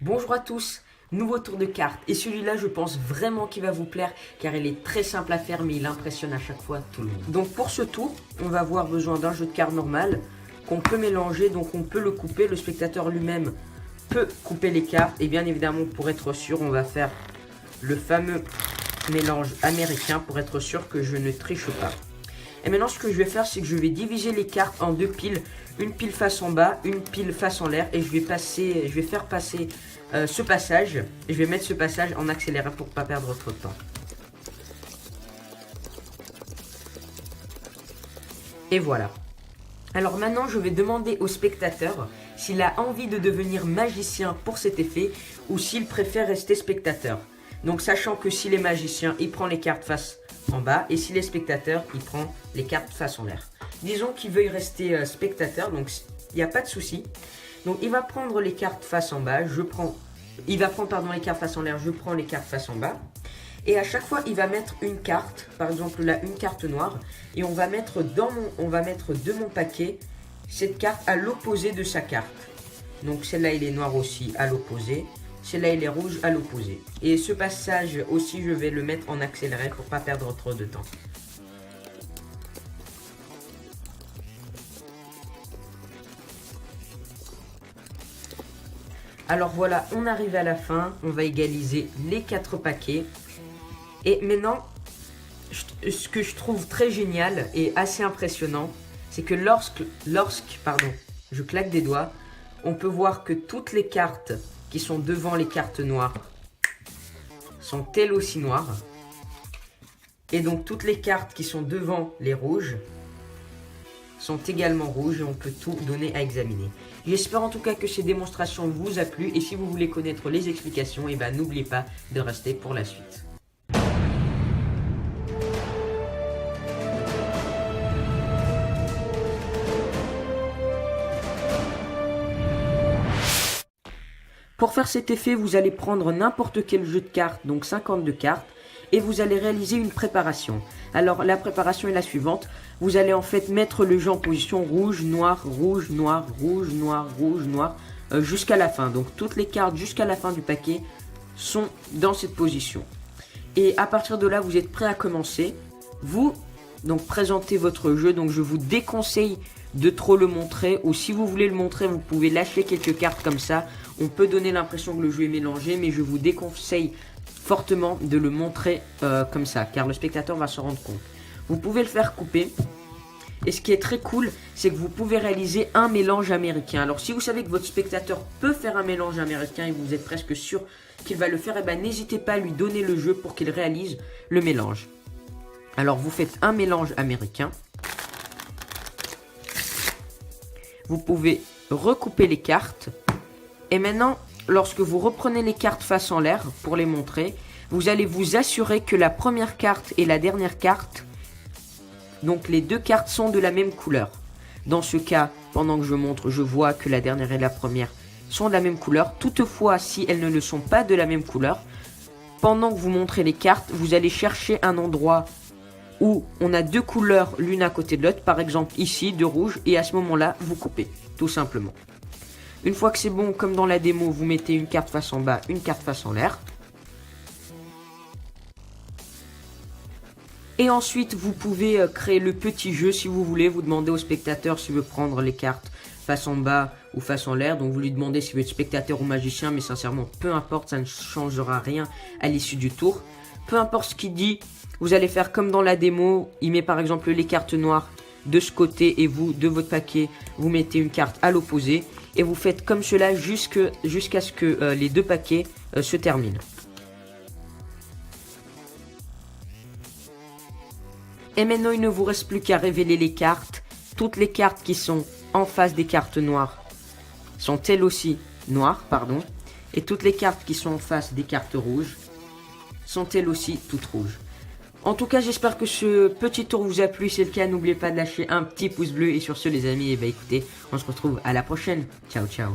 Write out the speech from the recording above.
Bonjour à tous, nouveau tour de cartes et celui-là je pense vraiment qu'il va vous plaire car il est très simple à faire mais il impressionne à chaque fois tout le monde. Donc pour ce tour, on va avoir besoin d'un jeu de cartes normal qu'on peut mélanger, donc on peut le couper, le spectateur lui-même peut couper les cartes et bien évidemment pour être sûr on va faire le fameux mélange américain pour être sûr que je ne triche pas. Et maintenant ce que je vais faire c'est que je vais diviser les cartes en deux piles, une pile face en bas, une pile face en l'air et je vais faire passer ce passage, je vais mettre ce passage en accéléré pour pas perdre trop de temps. Et voilà. Alors maintenant je vais demander au spectateur s'il a envie de devenir magicien pour cet effet ou s'il préfère rester spectateur. Donc sachant que s'il est magicien, il prend les cartes face en bas et s'il est spectateur, il prend les cartes face en l'air. Disons qu'il veuille rester spectateur, donc il n'y a pas de souci. Donc il va prendre les cartes face en bas, il va prendre les cartes face en l'air, je prends les cartes face en bas. Et à chaque fois, il va mettre une carte, par exemple là, une carte noire, et on va mettre de mon paquet cette carte à l'opposé de sa carte. Donc celle-là, il est noir aussi à l'opposé. Celle-là, il est rouge à l'opposé. Et ce passage aussi, je vais le mettre en accéléré pour pas perdre trop de temps. Alors voilà, on arrive à la fin. On va égaliser les 4 paquets. Et maintenant, ce que je trouve très génial et assez impressionnant, c'est que lorsque je claque des doigts, on peut voir que toutes les cartes qui sont devant les cartes noires sont elles aussi noires. Et donc toutes les cartes qui sont devant les rouges sont également rouges et on peut tout donner à examiner. J'espère en tout cas que ces démonstrations vous a plu et si vous voulez connaître les explications, et ben n'oubliez pas de rester pour la suite. Pour faire cet effet, vous allez prendre n'importe quel jeu de cartes, donc 52 cartes, et vous allez réaliser une préparation. Alors la préparation est la suivante, vous allez en fait mettre le jeu en position rouge, noir, rouge, noir, rouge, noir, rouge, noir, jusqu'à la fin. Donc toutes les cartes jusqu'à la fin du paquet sont dans cette position. Et à partir de là, vous êtes prêt à commencer. Vous, donc présentez votre jeu, donc je vous déconseille de trop le montrer, ou si vous voulez le montrer, vous pouvez lâcher quelques cartes comme ça. On peut donner l'impression que le jeu est mélangé, mais je vous déconseille fortement de le montrer comme ça, car le spectateur va se rendre compte. Vous pouvez le faire couper. Et ce qui est très cool, c'est que vous pouvez réaliser un mélange américain. Alors si vous savez que votre spectateur peut faire un mélange américain et vous êtes presque sûr qu'il va le faire, et ben n'hésitez pas à lui donner le jeu pour qu'il réalise le mélange. Alors vous faites un mélange américain. Vous pouvez recouper les cartes. Et maintenant, lorsque vous reprenez les cartes face en l'air pour les montrer, vous allez vous assurer que la première carte et la dernière carte, donc les deux cartes sont de la même couleur. Dans ce cas, pendant que je montre, je vois que la dernière et la première sont de la même couleur. Toutefois, si elles ne le sont pas de la même couleur, pendant que vous montrez les cartes, vous allez chercher un endroit où on a deux couleurs l'une à côté de l'autre, par exemple ici, de rouge, et à ce moment-là, vous coupez, tout simplement. Une fois que c'est bon, comme dans la démo, vous mettez une carte face en bas, une carte face en l'air. Et ensuite, vous pouvez créer le petit jeu si vous voulez. Vous demandez au spectateur s'il veut prendre les cartes face en bas ou face en l'air. Donc vous lui demandez s'il veut être spectateur ou magicien, mais sincèrement, peu importe, ça ne changera rien à l'issue du tour. Peu importe ce qu'il dit, vous allez faire comme dans la démo. Il met par exemple les cartes noires de ce côté et vous, de votre paquet, vous mettez une carte à l'opposé. Et vous faites comme cela jusqu'à ce que les deux paquets se terminent. Et maintenant, il ne vous reste plus qu'à révéler les cartes. Toutes les cartes qui sont en face des cartes noires sont elles aussi noires, Et toutes les cartes qui sont en face des cartes rouges sont elles aussi toutes rouges. En tout cas, j'espère que ce petit tour vous a plu. Si c'est le cas, n'oubliez pas de lâcher un petit pouce bleu. Et sur ce, les amis, et écoutez, on se retrouve à la prochaine. Ciao, ciao.